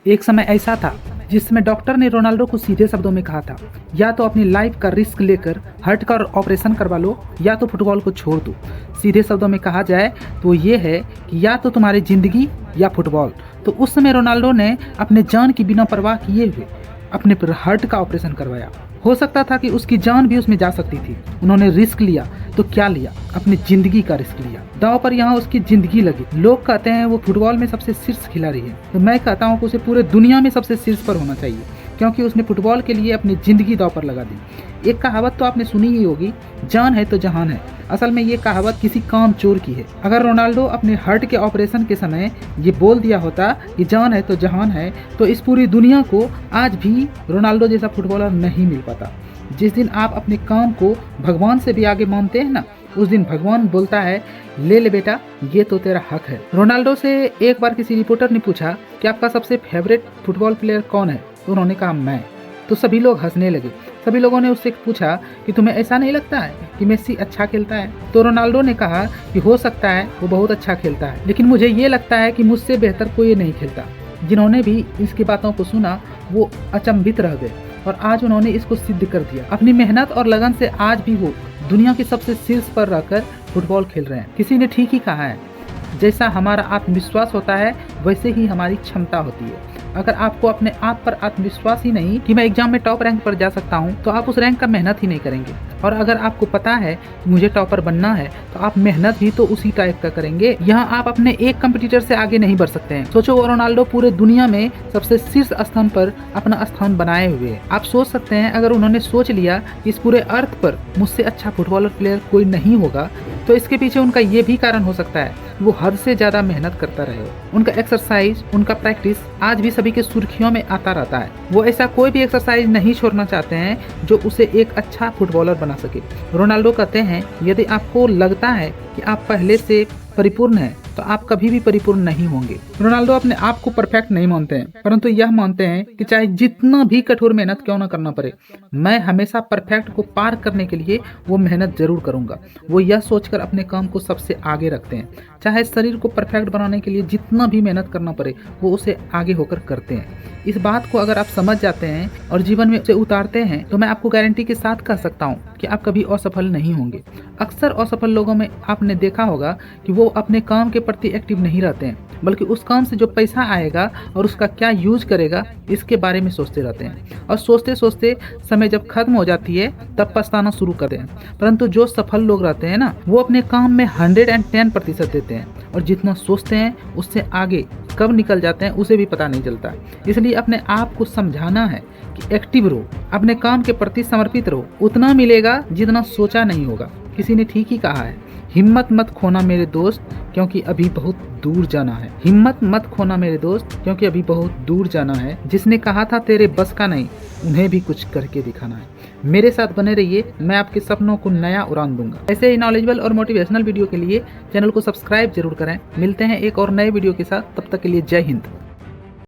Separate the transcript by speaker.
Speaker 1: एक समय ऐसा था जिसमें डॉक्टर ने रोनाल्डो को सीधे शब्दों में कहा था, या तो अपनी लाइफ का रिस्क लेकर हार्ट का ऑपरेशन करवा लो या तो फुटबॉल को छोड़ दो। सीधे शब्दों में कहा जाए तो ये है कि या तो तुम्हारी ज़िंदगी या फुटबॉल। तो उस समय रोनाल्डो ने अपने जान की बिना परवाह किए हुए अपने हार्ट का ऑपरेशन करवाया। हो सकता था कि उसकी जान भी उसमें जा सकती थी। उन्होंने रिस्क लिया, तो क्या लिया? अपनी जिंदगी का रिस्क लिया। दांव पर यहाँ उसकी जिंदगी लगी। लोग कहते हैं वो फुटबॉल में सबसे शीर्ष खिलाड़ी है, तो मैं कहता हूँ कि उसे पूरे दुनिया में सबसे शीर्ष पर होना चाहिए, क्योंकि उसने फुटबॉल के लिए अपनी जिंदगी दांव पर लगा दी। एक कहावत तो आपने सुनी ही होगी, जान है तो जहान है। असल में ये कहावत किसी काम चोर की है। अगर रोनाल्डो अपने हार्ट के ऑपरेशन के समय ये बोल दिया होता कि जान है तो जहान है, तो इस पूरी दुनिया को आज भी रोनाल्डो जैसा फुटबॉलर नहीं मिल पाता। जिस दिन आप अपने काम को भगवान से भी आगे मानते हैं ना, उस दिन भगवान बोलता है, ले ले बेटा, ये तो तेरा हक है। रोनाल्डो से एक बार किसी रिपोर्टर ने पूछा कि आपका सबसे फेवरेट फुटबॉल प्लेयर कौन है, तो उन्होंने कहा मैं। तो सभी लोग हंसने लगे। सभी लोगों ने उससे पूछा कि तुम्हें ऐसा नहीं लगता है कि मेसी अच्छा खेलता है? तो रोनाल्डो ने कहा कि हो सकता है वो बहुत अच्छा खेलता है, लेकिन मुझे ये लगता है कि मुझसे बेहतर कोई नहीं खेलता। जिन्होंने भी इसकी बातों को सुना वो अचंभित रह गए, और आज उन्होंने इसको सिद्ध कर दिया। अपनी मेहनत और लगन से आज भी वो दुनिया के सबसे शीर्ष पर रहकर फुटबॉल खेल रहे हैं। किसी ने ठीक ही कहा है, जैसा हमारा आत्मविश्वास होता है वैसे ही हमारी क्षमता होती है। अगर आपको अपने आप पर आत्मविश्वास ही नहीं कि मैं एग्जाम में टॉप रैंक पर जा सकता हूं, तो आप उस रैंक का मेहनत ही नहीं करेंगे। और अगर आपको पता है कि मुझे टॉपर बनना है, तो आप मेहनत भी तो उसी टाइप का करेंगे। यहाँ आप अपने एक कंपटीटर से आगे नहीं बढ़ सकते हैं। सोचो, वो रोनाल्डो पूरे दुनिया में सबसे शीर्ष स्थान पर अपना स्थान बनाए हुए हैं। आप सोच सकते हैं, अगर उन्होंने सोच लिया कि इस पूरे अर्थ पर मुझसे अच्छा फुटबॉलर प्लेयर कोई नहीं होगा, तो इसके पीछे उनका ये भी कारण हो सकता है वो हद से ज्यादा मेहनत करता रहे। उनका एक्सरसाइज, उनका प्रैक्टिस आज भी सभी के सुर्खियों में आता रहता है। वो ऐसा कोई भी एक्सरसाइज नहीं छोड़ना चाहते हैं जो उसे एक अच्छा फुटबॉलर बना सके। रोनाल्डो कहते हैं, यदि आपको लगता है कि आप पहले से परिपूर्ण हैं, तो आप कभी भी परिपूर्ण नहीं होंगे। रोनाल्डो अपने आप को परफेक्ट नहीं मानते हैं, परंतु यह मानते हैं कि चाहे जितना भी कठोर मेहनत क्यों ना करना पड़े, मैं हमेशा परफेक्ट को पार करने के लिए वो मेहनत जरूर करूंगा। वो यह सोचकर अपने काम को सबसे आगे रखते हैं। चाहे शरीर को परफेक्ट बनाने के लिए जितना भी मेहनत करना पड़े, वो उसे आगे होकर करते हैं। इस बात को अगर आप समझ जाते हैं और जीवन में उसे उतारते हैं, तो मैं आपको गारंटी के साथ कह सकता हूँ कि आप कभी असफल नहीं होंगे। अक्सर असफल लोगों में आपने देखा होगा कि वो अपने काम के प्रति एक्टिव नहीं रहते हैं, बल्कि उस काम से जो पैसा आएगा और उसका क्या यूज करेगा, इसके बारे में सोचते रहते हैं। और सोचते सोचते समय जब खत्म हो जाती है, तब पछताना शुरू करते हैं। परंतु जो सफल लोग रहते हैं ना, वो अपने काम में 110% देते हैं, और जितना सोचते हैं उससे आगे कब निकल जाते हैं उसे भी पता नहीं चलता। इसलिए अपने आप को समझाना है कि एक्टिव रहो, अपने काम के प्रति समर्पित रहो। उतना मिलेगा जितना सोचा नहीं होगा। किसी ने ठीक ही कहा है, हिम्मत मत खोना मेरे दोस्त, क्योंकि अभी बहुत दूर जाना है। हिम्मत मत खोना मेरे दोस्त, क्योंकि अभी बहुत दूर जाना है। जिसने कहा था तेरे बस का नहीं, उन्हें भी कुछ करके दिखाना है। मेरे साथ बने रहिए, मैं आपके सपनों को नया उड़ान दूंगा। ऐसे ही नॉलेजेबल और मोटिवेशनल वीडियो के लिए चैनल को सब्सक्राइब जरूर करें। मिलते हैं एक और नए वीडियो के साथ, तब तक के लिए जय हिंद।